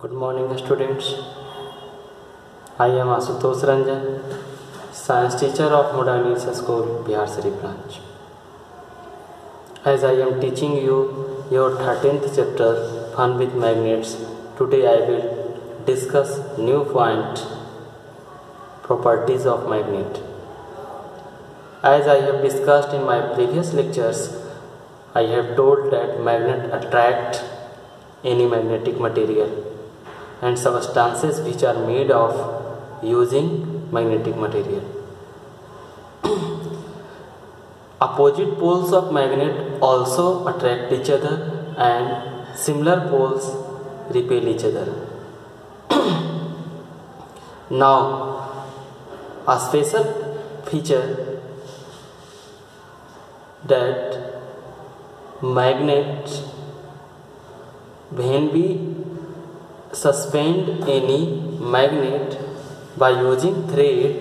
Good morning, students. I am Asutosh Ranjan, Science teacher of Modern English School, Bihar Sharif branch. As I am teaching you your 13th chapter, Fun with Magnets, today I will discuss new point, properties of magnet. As I have discussed in my previous lectures, I have told that magnet attract any magnetic material and substances which are made of using magnetic material. Opposite poles of magnet also attract each other and similar poles repel each other. Now, a special feature that magnet, when we suspend any magnet by using thread,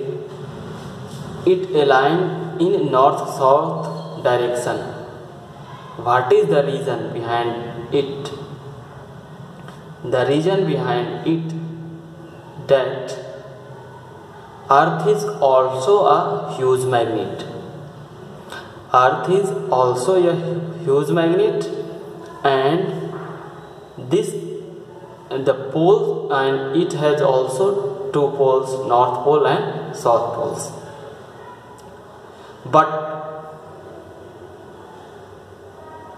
it align in north-south direction. What is the reason behind it? The reason behind it that Earth is also a huge magnet. Earth is also a huge magnet, and the pole, and it has also two poles, north pole and south poles. But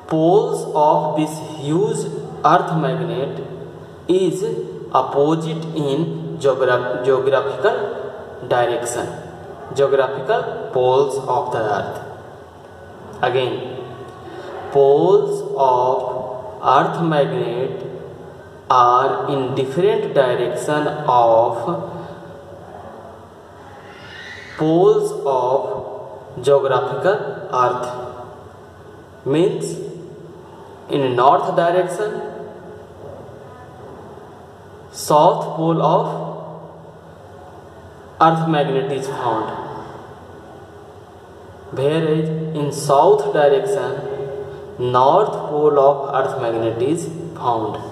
poles of this huge earth magnet is opposite in geographical direction, geographical poles of the earth. Again, poles of earth magnet are in different direction of poles of geographical earth. Means in north direction, south pole of earth magnet is found, whereas in south direction, north pole of earth magnet is found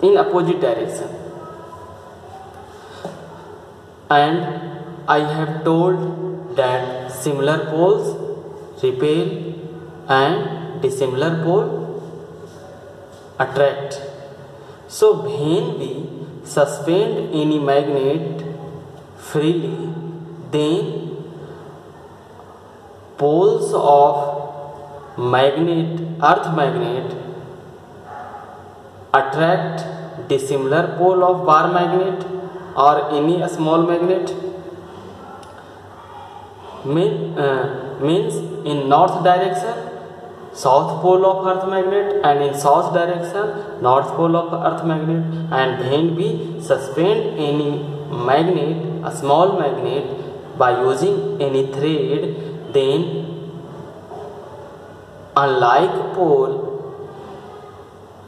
in opposite direction. And I have told that similar poles repel and dissimilar pole attract. So when we suspend any magnet freely, then poles of magnet, earth magnet, attract dissimilar pole of bar magnet or any small magnet. Means in north direction, south pole of earth magnet, and in south direction, north pole of earth magnet. And when we suspend any magnet, a small magnet, by using any thread, then unlike pole,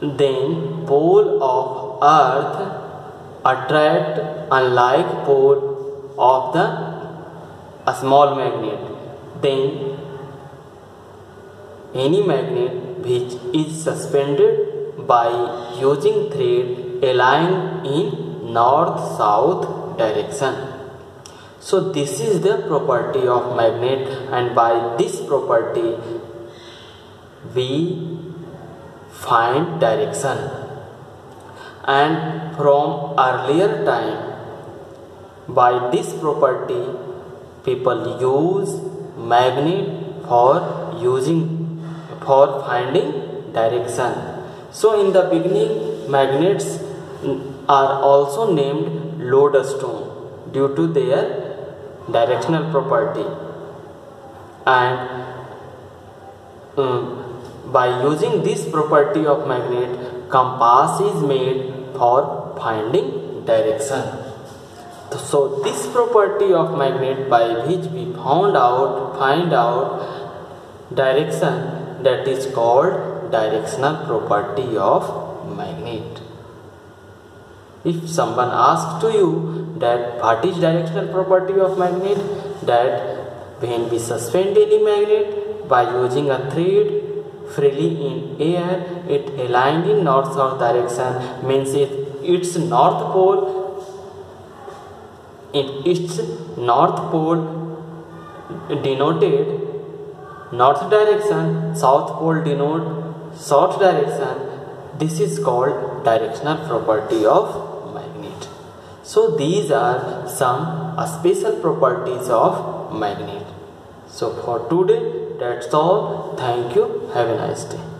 then pole of earth attract unlike pole of a small magnet. Then any magnet which is suspended by using thread align in north-south direction. So this is the property of magnet, and by this property we find direction. And from earlier time, by this property, people use magnet for finding direction. So in the beginning, magnets are also named lodestone due to their directional property. And by using this property of magnet, compass is made for finding direction. So this property of magnet by which we find out direction, that is called directional property of magnet. If someone asks to you that what is directional property of magnet, that when we suspend any magnet by using a thread freely in air, it aligned in north-south direction, means its north pole, denoted north direction, south pole denote south direction. This is called directional property of magnet. So these are some special properties of magnet. So for today that's all. Thank you. Have a nice day.